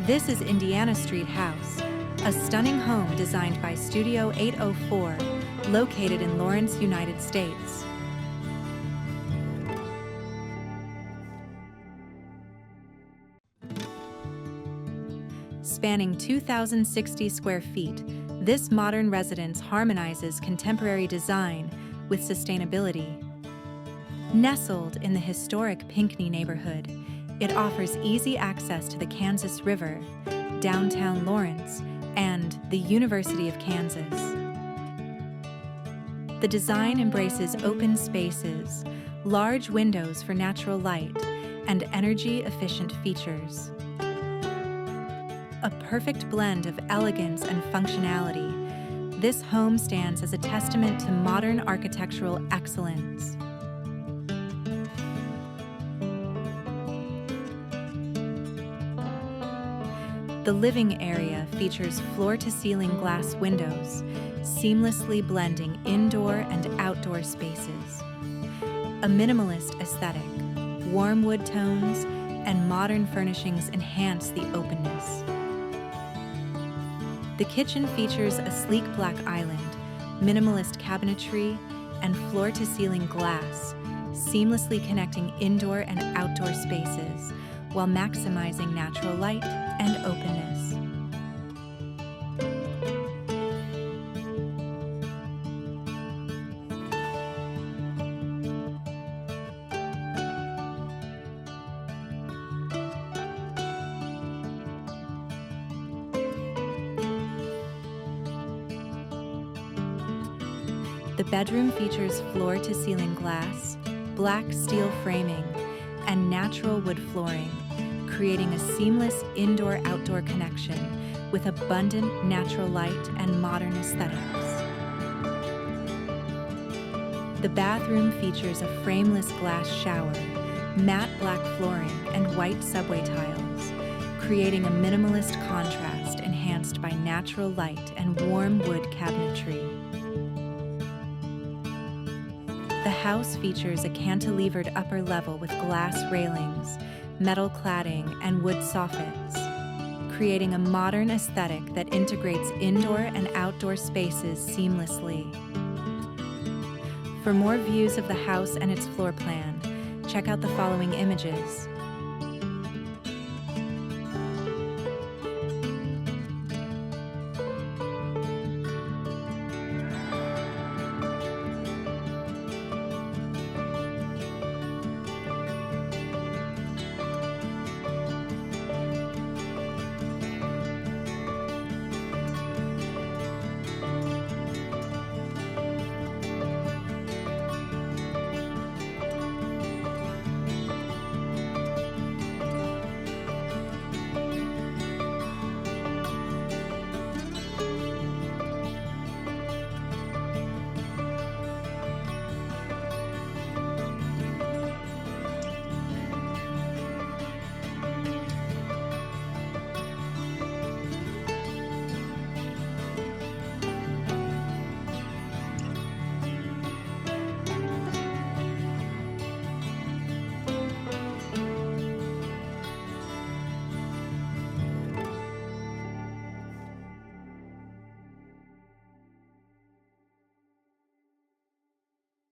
This is Indiana Street House, a stunning home designed by Studio 804, located in Lawrence, United States. Spanning 2,060 square feet, this modern residence harmonizes contemporary design with sustainability. Nestled in the historic Pinckney neighborhood, it offers easy access to the Kansas River, downtown Lawrence, and the University of Kansas. The design embraces open spaces, large windows for natural light, and energy-efficient features. A perfect blend of elegance and functionality, this home stands as a testament to modern architectural excellence. The living area features floor-to-ceiling glass windows, seamlessly blending indoor and outdoor spaces. A minimalist aesthetic, warm wood tones, and modern furnishings enhance the openness. The kitchen features a sleek black island, minimalist cabinetry, and floor-to-ceiling glass, seamlessly connecting indoor and outdoor spaces while maximizing natural light and openness. The bedroom features floor-to-ceiling glass, black steel framing, and natural wood flooring, creating a seamless indoor-outdoor connection with abundant natural light and modern aesthetics. The bathroom features a frameless glass shower, matte black flooring, and white subway tiles, creating a minimalist contrast enhanced by natural light and warm wood cabinetry. The house features a cantilevered upper level with glass railings, metal cladding, and wood soffits, creating a modern aesthetic that integrates indoor and outdoor spaces seamlessly. For more views of the house and its floor plan, check out the following images.